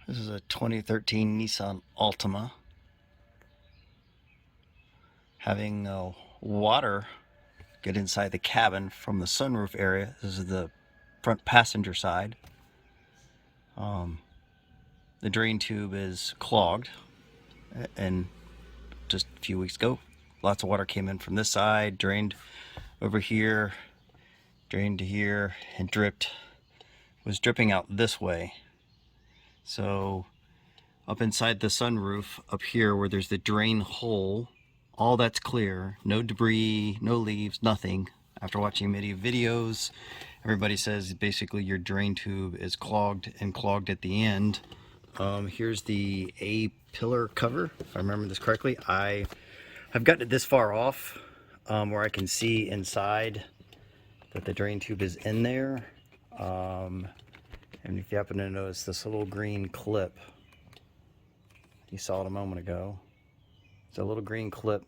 This is a 2013 Nissan Altima having water get inside the cabin from the sunroof area. This is the front passenger side. The drain tube is clogged, and just a few weeks ago lots of water came in from this side, drained over here, drained to here, and was dripping out this way. So up inside the sunroof up here where there's the drain hole, all that's clear, no debris, no leaves, nothing. After watching many videos, everybody says basically your drain tube is clogged and clogged at the end. Here's the A-pillar cover, if I remember this correctly. I've gotten it this far off where I can see inside that the drain tube is in there. And if you happen to notice this little green clip, you saw it a moment ago. It's a little green clip.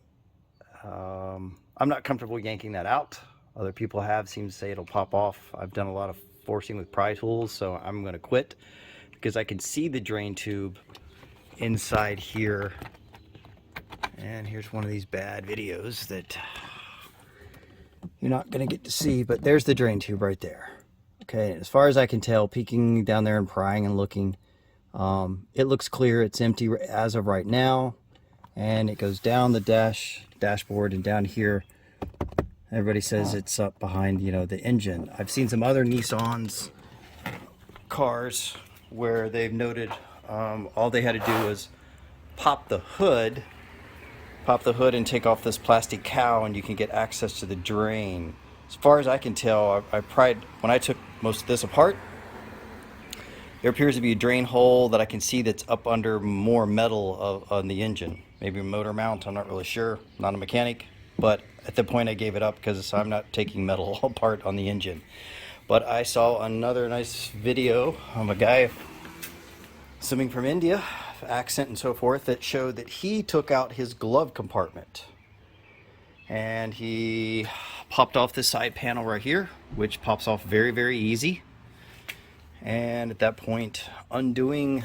I'm not comfortable yanking that out. Other people seem to say it'll pop off. I've done a lot of forcing with pry tools, so I'm going to quit because I can see the drain tube inside here. And here's one of these bad videos that you're not going to get to see, but there's the drain tube right there. Okay, as far as I can tell, peeking down there and prying and looking, it looks clear. It's empty as of right now, and it goes down the dashboard and down here. Everybody says it's up behind, the engine. I've seen some other Nissans cars where they've noted all they had to do was pop the hood and take off this plastic cowl, and you can get access to the drain. As far as I can tell, I pried when I took most of this apart. There appears to be a drain hole that I can see that's up under more metal on the engine. Maybe a motor mount, I'm not really sure. I'm not a mechanic, but at the point I gave it up because I'm not taking metal apart on the engine. But I saw another nice video of a guy swimming from India, accent and so forth, that showed that he took out his glove compartment. And he popped off this side panel right here, which pops off very, very easy. And at that point, undoing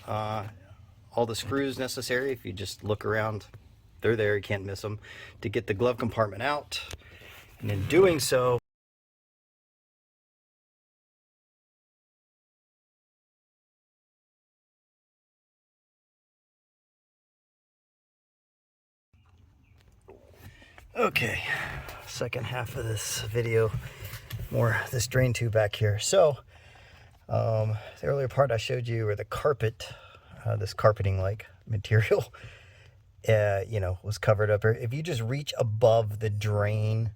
all the screws necessary, if you just look around, they're there, you can't miss them, to get the glove compartment out. And in doing so, okay, second half of this video, more this drain tube back here. So the earlier part I showed you where the carpet, this carpeting like material, was covered up. If you just reach above the drain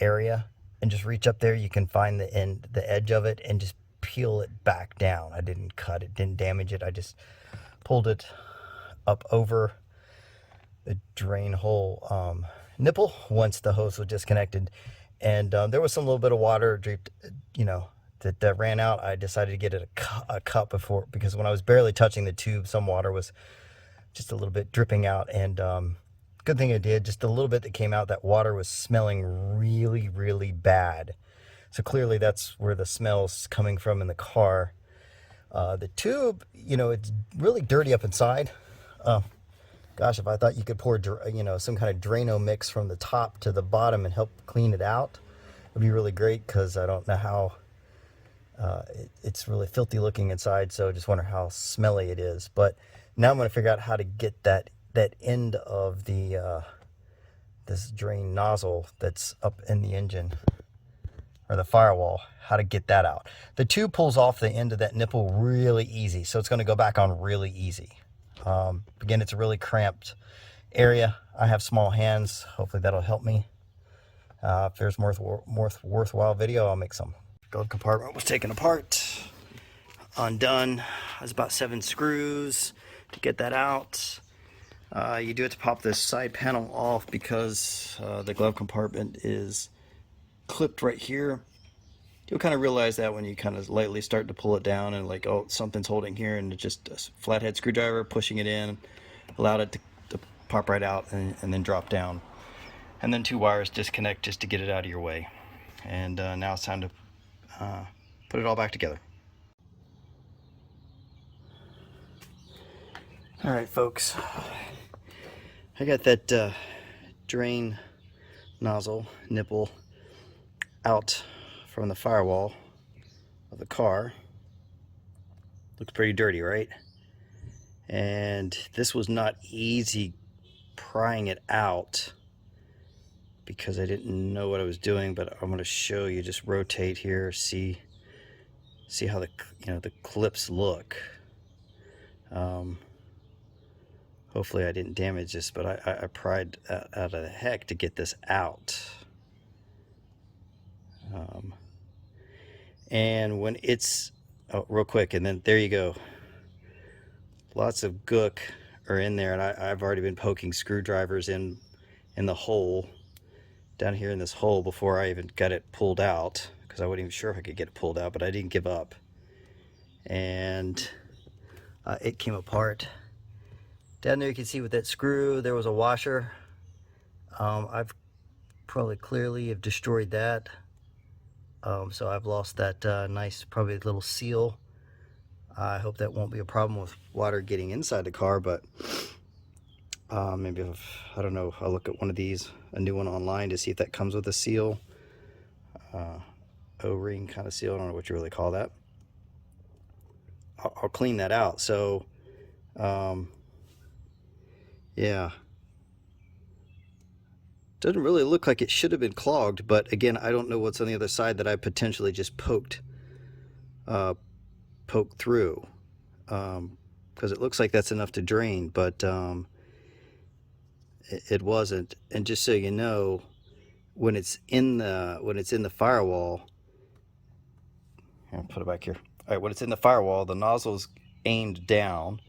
area and just reach up there, you can find the edge of it and just peel it back down. I didn't cut it, didn't damage it. I just pulled it up over the drain hole nipple once the hose was disconnected, and there was some little bit of water dripped, that ran out. I decided to get it a cup before, because when I was barely touching the tube, some water was just a little bit dripping out, and good thing I did. Just a little bit that came out, that water was smelling really, really bad. So clearly that's where the smell's coming from in the car. The tube, it's really dirty up inside. Gosh, if I thought you could pour, some kind of Drano mix from the top to the bottom and help clean it out, it'd be really great, because I don't know how, it's really filthy looking inside, so I just wonder how smelly it is. But now I'm going to figure out how to get that end of the this drain nozzle that's up in the engine, or the firewall, how to get that out. The tube pulls off the end of that nipple really easy, so it's going to go back on really easy. Again, it's a really cramped area. I have small hands. Hopefully that'll help me. If there's more worthwhile video, I'll make some. Glove compartment was taken apart, undone. There's about 7 screws to get that out. You do have to pop this side panel off because the glove compartment is clipped right here. You'll kind of realize that when you kind of lightly start to pull it down and like, oh, something's holding here, and it's just a flathead screwdriver pushing it in allowed it to pop right out and then drop down. And then 2 wires disconnect just to get it out of your way. And now it's time to put it all back together. All right, folks, I got that drain nozzle nipple out from the firewall of the car. Looks pretty dirty, right? And this was not easy prying it out because I didn't know what I was doing, but I'm going to show you. Just rotate here, see how the clips look. Hopefully I didn't damage this, but I pried out of the heck to get this out. And when it's real quick, and then there you go. Lots of gook are in there, and I've already been poking screwdrivers in the hole down here in this hole before I even got it pulled out, because I wasn't even sure if I could get it pulled out, but I didn't give up. And it came apart. Down there you can see with that screw there was a washer. I've probably clearly have destroyed that. So I've lost that nice, probably little seal. I hope that won't be a problem with water getting inside the car, but maybe I don't know, I'll look at one of these, a new one online, to see if that comes with a seal. O-ring kind of seal, I don't know what you really call that. I'll clean that out. So yeah, doesn't really look like it should have been clogged, but again, I don't know what's on the other side that I potentially just poked through, because it looks like that's enough to drain, but it wasn't. And just so you know, when it's in the firewall, I'll put it back here. All right, when it's in the firewall, the nozzle's aimed down,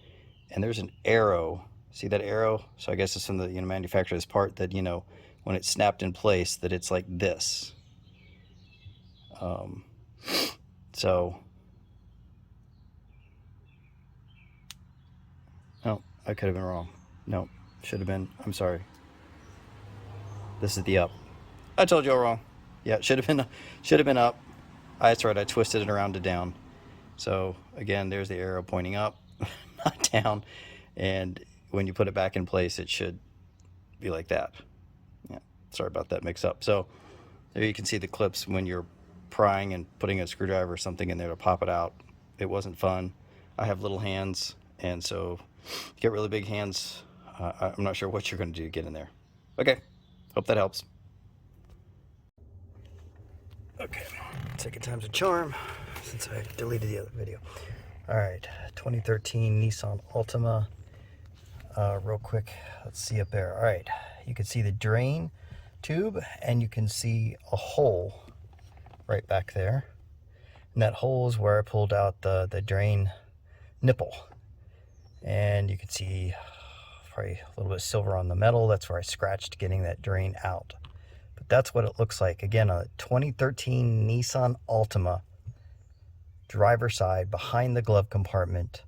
and there's an arrow. See that arrow? So I guess it's from the manufacturer's part that when it's snapped in place, that it's like this. So, no, I could have been wrong. No, should have been. I'm sorry. This is the up. I told you all wrong. Yeah, it should have been up. That's right. I twisted it around to down. So again, there's the arrow pointing up, not down. And when you put it back in place, it should be like that. Yeah, sorry about that mix up. So there you can see the clips when you're prying and putting a screwdriver or something in there to pop it out. It wasn't fun. I have little hands, and so if you get really big hands, I'm not sure what you're going to do to get in there. Okay, hope that helps. Okay, second time's a charm since I deleted the other video. All right, 2013 Nissan Altima. Real quick, let's see up there. All right, you can see the drain tube, and you can see a hole right back there. And that hole is where I pulled out the drain nipple. And you can see probably a little bit of silver on the metal. That's where I scratched getting that drain out. But that's what it looks like. Again, a 2013 Nissan Altima. Driver side, behind the glove compartment,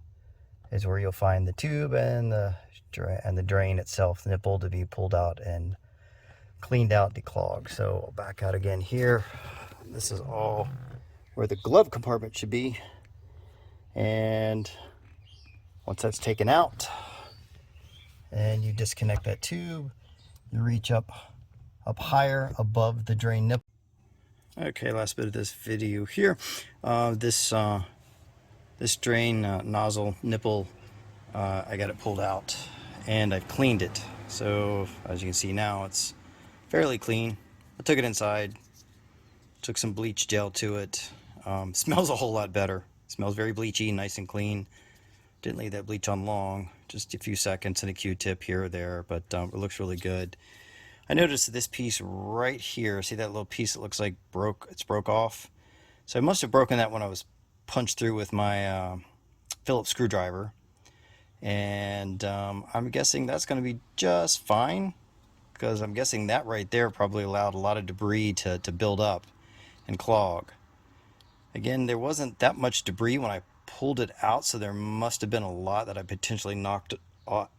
is where you'll find the tube and the drain itself, the nipple, to be pulled out and cleaned out, declogged. So I'll back out again here. This is all where the glove compartment should be. And once that's taken out and you disconnect that tube, you reach up higher above the drain nipple. Okay, last bit of this video here. This drain nozzle nipple, I got it pulled out and I've cleaned it. So as you can see now, it's fairly clean. I took it inside, took some bleach gel to it. Smells a whole lot better. Smells very bleachy, nice and clean. Didn't leave that bleach on long, just a few seconds and a Q-tip here or there, but it looks really good. I noticed this piece right here, see that little piece that looks like it's broke off? So I must have broken that when I was punched through with my Phillips screwdriver. And I'm guessing that's going to be just fine, because I'm guessing that right there probably allowed a lot of debris to build up and clog. Again, there wasn't that much debris when I pulled it out, so there must have been a lot that I potentially knocked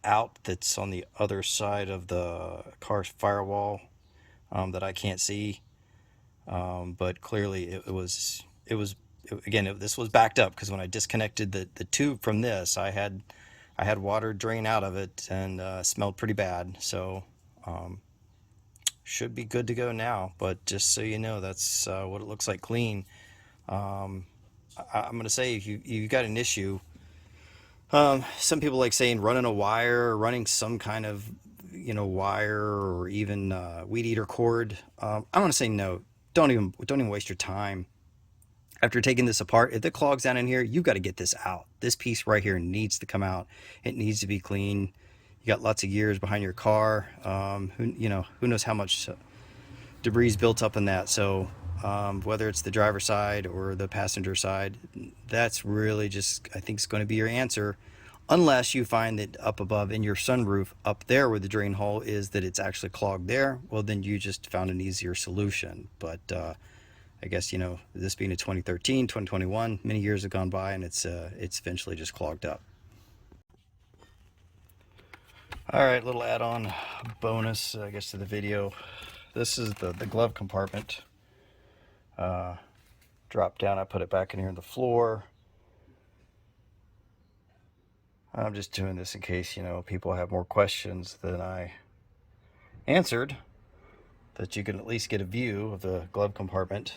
out that's on the other side of the car's firewall that I can't see. But clearly this was backed up, because when I disconnected the tube from this, I had I had water drain out of it and smelled pretty bad. So should be good to go now. But just so you know, that's what it looks like clean. I'm going to say if you've got an issue, some people like saying running a wire, or running some kind of wire, or even weed eater cord. I want to say no. Don't even waste your time. After taking this apart, if it clogs down in here, you got to get this out. This piece right here needs to come out. It needs to be clean. You got lots of years behind your car. Who knows how much debris is built up in that. So whether it's the driver's side or the passenger side, that's really just, I think, is going to be your answer. Unless you find that up above in your sunroof, up there where the drain hole is, that it's actually clogged there, well, then you just found an easier solution. But I guess, this being a 2013, 2021, many years have gone by, and it's eventually just clogged up. All right, little add-on bonus, I guess, to the video. This is the glove compartment. Dropped down, I put it back in here on the floor. I'm just doing this in case, people have more questions than I answered, that you can at least get a view of the glove compartment.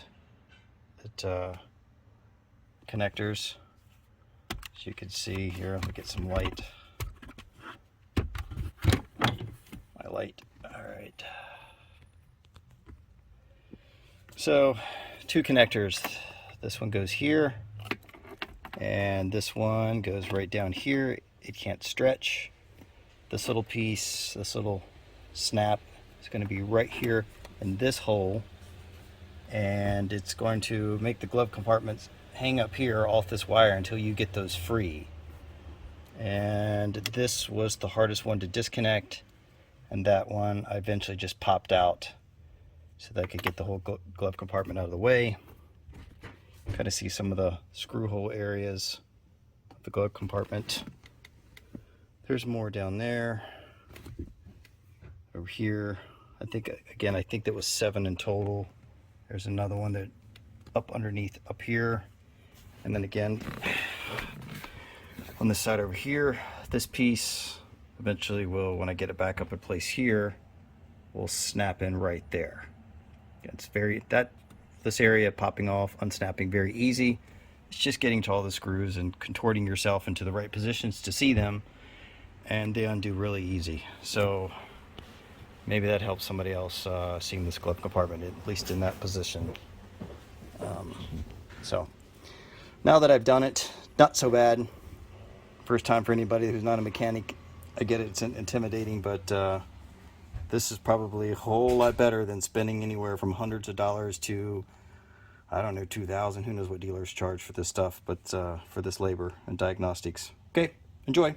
Connectors, as you can see here. Let me get some light. My light. All right. So, two connectors. This one goes here, and this one goes right down here. It can't stretch. This little piece, this little snap, is going to be right here in this hole, and it's going to make the glove compartments hang up here off this wire until you get those free. And this was the hardest one to disconnect, and that one I eventually just popped out so that I could get the whole glove compartment out of the way. Kind of see some of the screw hole areas of the glove compartment. There's more down there. Over here, I think that was 7 in total. There's another one that up underneath up here. And then again, on this side over here, this piece eventually will, when I get it back up in place here, will snap in right there. It's this area popping off, unsnapping, very easy. It's just getting to all the screws and contorting yourself into the right positions to see them, and they undo really easy. So maybe that helps somebody else seeing this glove compartment, at least in that position. So now that I've done it, not so bad. First time for anybody who's not a mechanic. I get it, it's intimidating, but this is probably a whole lot better than spending anywhere from hundreds of dollars to, I don't know, $2,000. Who knows what dealers charge for this stuff, but for this labor and diagnostics. Okay, enjoy.